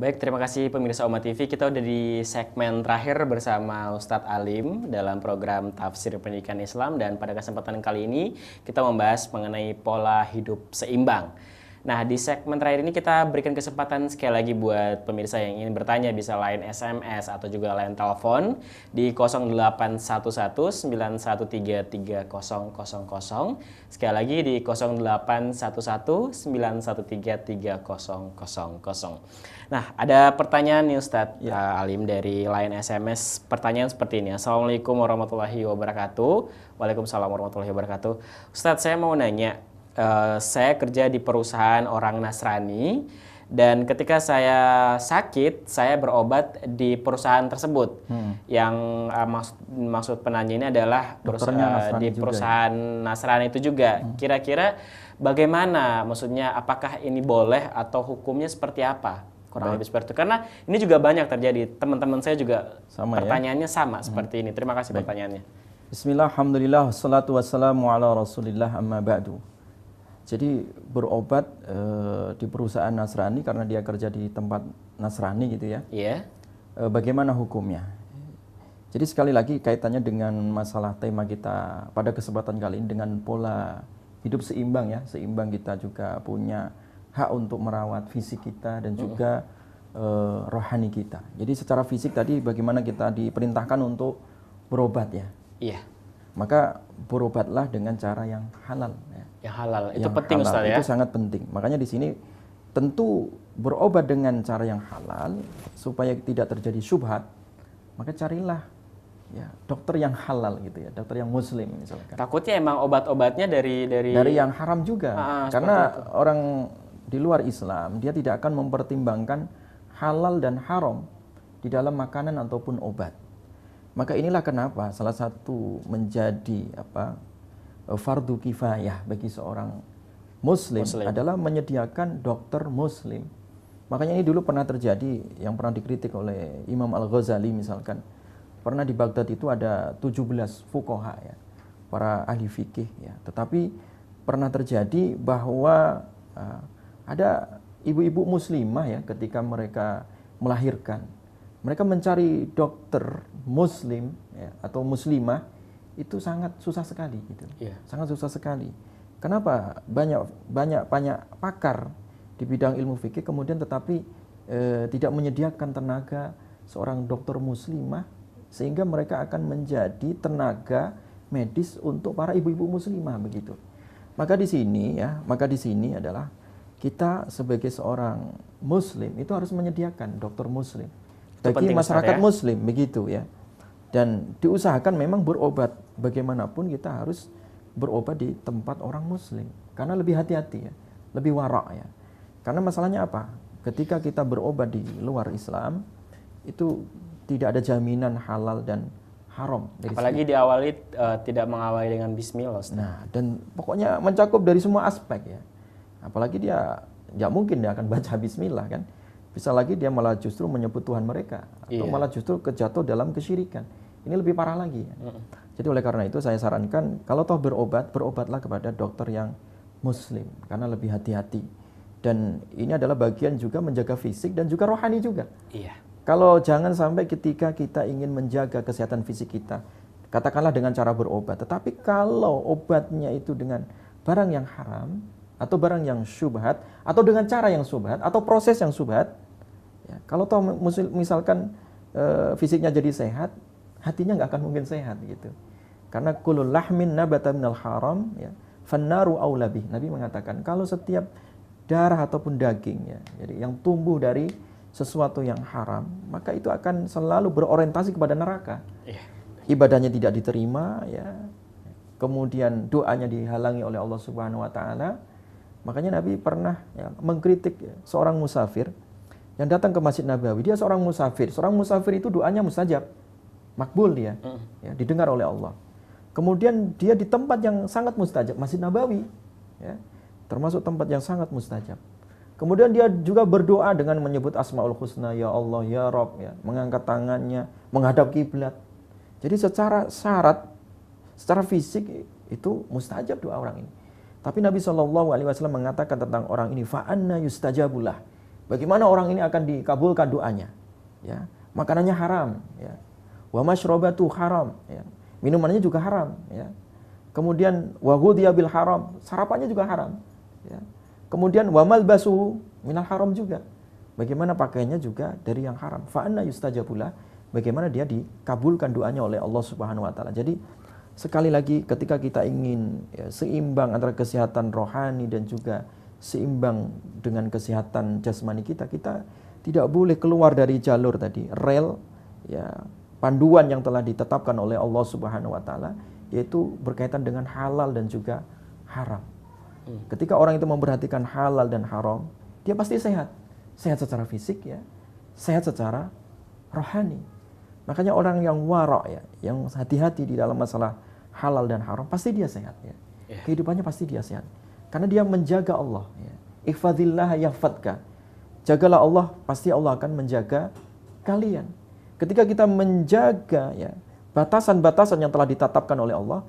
Baik, terima kasih pemirsa Umat TV. Kita udah di segmen terakhir bersama Ustadz Alim dalam program Tafsir Pendidikan Islam, dan pada kesempatan kali ini kita membahas mengenai pola hidup seimbang. Nah, di segmen terakhir ini kita berikan kesempatan sekali lagi buat pemirsa yang ingin bertanya, bisa line SMS atau juga line telepon di 081191330000. Sekali lagi di 081191330000. Nah, ada pertanyaan nih Ustadz Alim dari line SMS. Pertanyaan seperti ini. Assalamualaikum warahmatullahi wabarakatuh. Waalaikumsalam warahmatullahi wabarakatuh. Ustadz, saya mau nanya. Saya kerja di perusahaan orang Nasrani, dan ketika saya sakit, saya berobat di perusahaan tersebut. Yang maksud penanya ini adalah di perusahaan Nasrani itu juga. Kira-kira bagaimana? Maksudnya apakah ini boleh atau hukumnya seperti apa? Kurang lebih seperti itu. Karena ini juga banyak terjadi. Teman-teman saya juga pertanyaannya sama seperti ini. Terima kasih pertanyaannya. Bismillah, alhamdulillah, wassalatu wassalamu ala rasulillah, amma ba'du. Jadi berobat di perusahaan Nasrani karena dia kerja di tempat Nasrani gitu ya. Iya. Bagaimana hukumnya? Jadi sekali lagi kaitannya dengan masalah tema kita pada kesempatan kali ini dengan pola hidup seimbang ya. Seimbang, kita juga punya hak untuk merawat fisik kita dan juga rohani kita. Jadi secara fisik tadi bagaimana kita diperintahkan untuk berobat ya. Iya. Maka berobatlah dengan cara yang halal ya. Yang halal itu yang penting Ustaz ya. Itu sangat penting. Makanya di sini tentu berobat dengan cara yang halal supaya tidak terjadi syubhat. Maka carilah ya dokter yang halal gitu ya, dokter yang muslim misalkan. Takutnya emang obat-obatnya dari yang haram juga. Karena orang di luar Islam dia tidak akan mempertimbangkan halal dan haram di dalam makanan ataupun obat. Maka inilah kenapa salah satu menjadi fardu kifayah bagi seorang muslim adalah menyediakan dokter muslim. Makanya ini dulu pernah terjadi yang pernah dikritik oleh Imam Al-Ghazali misalkan. Pernah di Baghdad itu ada 17 fuqaha ya, para ahli fikih ya. Tetapi pernah terjadi bahwa ada ibu-ibu muslimah ya, ketika mereka melahirkan, mereka mencari dokter muslim ya, atau muslimah itu sangat susah sekali gitu. Sangat susah sekali. Kenapa? Banyak pakar di bidang ilmu fikih kemudian tetapi tidak menyediakan tenaga seorang dokter muslimah sehingga mereka akan menjadi tenaga medis untuk para ibu-ibu muslimah begitu. Maka di sini adalah kita sebagai seorang muslim itu harus menyediakan dokter muslim bagi masyarakat muslim begitu ya. Dan diusahakan memang berobat bagaimanapun kita harus berobat di tempat orang muslim karena lebih hati-hati ya, lebih warak ya. Karena masalahnya apa? Ketika kita berobat di luar Islam itu tidak ada jaminan halal dan haram. Apalagi diawali tidak mengawali dengan bismillah. Nah, dan pokoknya mencakup dari semua aspek ya. Apalagi dia nggak mungkin dia akan baca bismillah kan. Bisa lagi dia malah justru menyebut Tuhan mereka atau malah justru kejatuh dalam kesyirikan. Ini lebih parah lagi ya. Jadi oleh karena itu saya sarankan kalau toh berobatlah kepada dokter yang muslim karena lebih hati-hati. Dan ini adalah bagian juga menjaga fisik dan juga rohani juga. Iya. Kalau jangan sampai ketika kita ingin menjaga kesehatan fisik kita, katakanlah dengan cara berobat. Tetapi kalau obatnya itu dengan barang yang haram atau barang yang syubhat atau dengan cara yang syubhat atau proses yang syubhat, ya, kalau toh misalkan fisiknya jadi sehat, hatinya nggak akan mungkin sehat gitu. Karena kullu lahmin nabata minal haram ya, fannaru aula bih. Nabi mengatakan kalau setiap darah ataupun daging ya, jadi yang tumbuh dari sesuatu yang haram, maka itu akan selalu berorientasi kepada neraka. Ibadahnya tidak diterima ya. Kemudian doanya dihalangi oleh Allah Subhanahu wa taala. Makanya Nabi pernah ya, mengkritik ya, seorang musafir yang datang ke Masjid Nabawi. Dia seorang musafir. Seorang musafir itu doanya mustajab. Makbul dia. Ya, didengar oleh Allah. Kemudian dia di tempat yang sangat mustajab, Masjid Nabawi. Ya, termasuk tempat yang sangat mustajab. Kemudian dia juga berdoa dengan menyebut Asmaul Husna, ya Allah, ya Rabb, ya, mengangkat tangannya, menghadap kiblat. Jadi secara syarat, secara fisik itu mustajab doa orang ini. Tapi Nabi SAW mengatakan tentang orang ini, fa'anna yustajabulah. Bagaimana orang ini akan dikabulkan doanya? Ya, makanannya haram, ya. Wa masyrabatu haram, ya. Minumannya juga haram, ya. Kemudian wa ghudhiya bil haram, sarapannya juga haram, ya. Kemudian wa malbasuhu minal haram juga. Bagaimana pakaiannya juga dari yang haram. Fa anna yustajabula, bagaimana dia dikabulkan doanya oleh Allah Subhanahu wa taala. Jadi sekali lagi ketika kita ingin ya, seimbang antara kesehatan rohani dan juga seimbang dengan kesehatan jasmani kita tidak boleh keluar dari jalur tadi, rel ya, panduan yang telah ditetapkan oleh Allah Subhanahu wa taala, yaitu berkaitan dengan halal dan juga haram. Ketika orang itu memperhatikan halal dan haram, dia pasti sehat. Sehat secara fisik ya, sehat secara rohani. Makanya orang yang wara' ya, yang hati-hati di dalam masalah halal dan haram, pasti dia sehat ya. Kehidupannya pasti dia sehat. Karena dia menjaga Allah ya. Ihfazillah yahfadka. Jagalah Allah, pasti Allah akan menjaga kalian. Ketika kita menjaga ya batasan-batasan yang telah ditetapkan oleh Allah,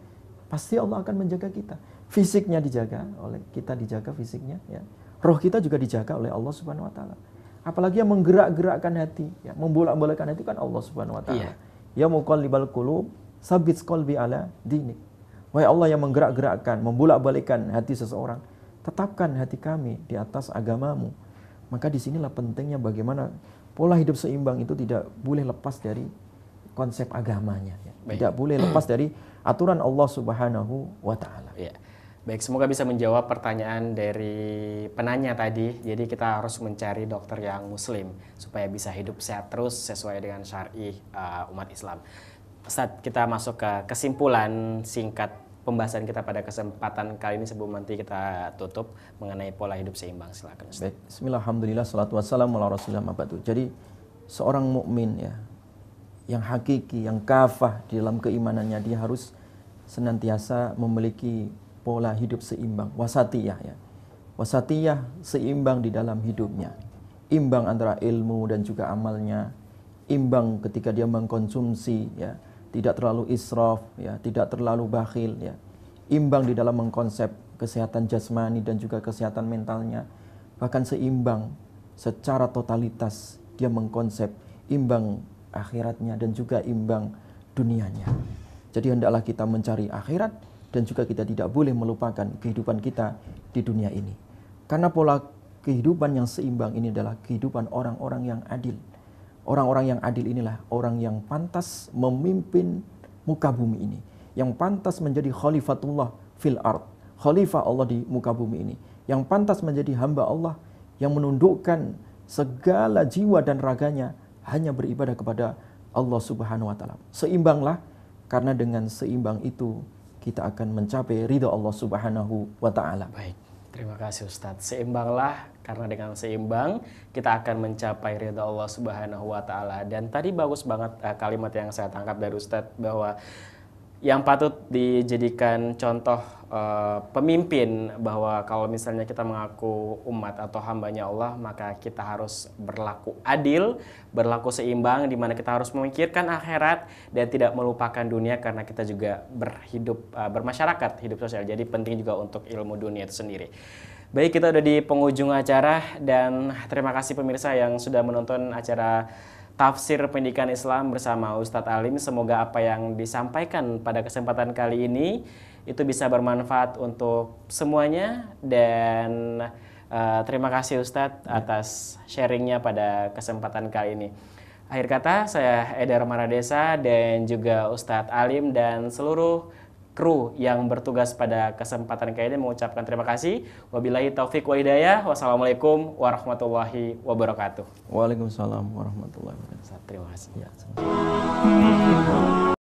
pasti Allah akan menjaga kita. Fisiknya dijaga oleh kita, dijaga fisiknya ya. Roh kita juga dijaga oleh Allah Subhanahu wa taala. Apalagi yang menggerak-gerakkan hati, ya, membolak-balikkan hati kan Allah Subhanahu wa taala. Ya muqallibal qulub, tsabbit qalbi ala dinik. Wahai Allah yang menggerak-gerakkan, membolak-balikkan hati seseorang, tetapkan hati kami di atas agamamu. Maka disinilah pentingnya bagaimana pola hidup seimbang itu tidak boleh lepas dari konsep agamanya. Ya. Tidak boleh lepas dari aturan Allah Subhanahu wa taala. Ya. Baik, semoga bisa menjawab pertanyaan dari penanya tadi. Jadi kita harus mencari dokter yang muslim supaya bisa hidup sehat terus sesuai dengan syar'i umat Islam. Ustadz, kita masuk ke kesimpulan singkat pembahasan kita pada kesempatan kali ini sebelum nanti kita tutup mengenai pola hidup seimbang. Silakan Ustadz. Baik, bismillah, alhamdulillah, salatu wassalamu ala rasulillah mabadu. Jadi seorang mukmin ya, yang hakiki, yang kafah di dalam keimanannya, dia harus senantiasa memiliki pola hidup seimbang, wasatiyah ya. Wasatiyah, seimbang di dalam hidupnya. Imbang antara ilmu dan juga amalnya. Imbang ketika dia mengkonsumsi ya, tidak terlalu israf ya, tidak terlalu bakhil ya. Imbang di dalam mengkonsep kesehatan jasmani dan juga kesehatan mentalnya. Bahkan seimbang secara totalitas dia mengkonsep imbang akhiratnya dan juga imbang dunianya. Jadi hendaklah kita mencari akhirat dan juga kita tidak boleh melupakan kehidupan kita di dunia ini. Karena pola kehidupan yang seimbang ini adalah kehidupan orang-orang yang adil. Orang-orang yang adil inilah orang yang pantas memimpin muka bumi ini. Yang pantas menjadi khalifatullah fil ard. Khalifah Allah di muka bumi ini. Yang pantas menjadi hamba Allah yang menundukkan segala jiwa dan raganya hanya beribadah kepada Allah Subhanahu wa taala. Seimbanglah, karena dengan seimbang itu kita akan mencapai ridha Allah Subhanahu wa taala. Baik, terima kasih Ustadz. Seimbanglah, karena dengan seimbang kita akan mencapai ridha Allah Subhanahu wa taala. Dan tadi bagus banget kalimat yang saya tangkap dari Ustadz, bahwa yang patut dijadikan contoh pemimpin, bahwa kalau misalnya kita mengaku umat atau hambanya Allah, maka kita harus berlaku adil, berlaku seimbang, di mana kita harus memikirkan akhirat dan tidak melupakan dunia, karena kita juga berhidup bermasyarakat, hidup sosial. Jadi penting juga untuk ilmu dunia itu sendiri. Baik, kita udah di penghujung acara, dan terima kasih pemirsa yang sudah menonton acara Tafsir Pendidikan Islam bersama Ustadz Alim. Semoga apa yang disampaikan pada kesempatan kali ini itu bisa bermanfaat untuk semuanya, dan terima kasih Ustadz atas sharingnya pada kesempatan kali ini. Akhir kata, saya Eder Maradesa dan juga Ustadz Alim dan seluruh kru yang bertugas pada kesempatan kali ini mengucapkan terima kasih. Wabillahi taufik wa hidayah. Wassalamualaikum warahmatullahi wabarakatuh. Waalaikumsalam warahmatullahi wabarakatuh. Terima kasih. Ya.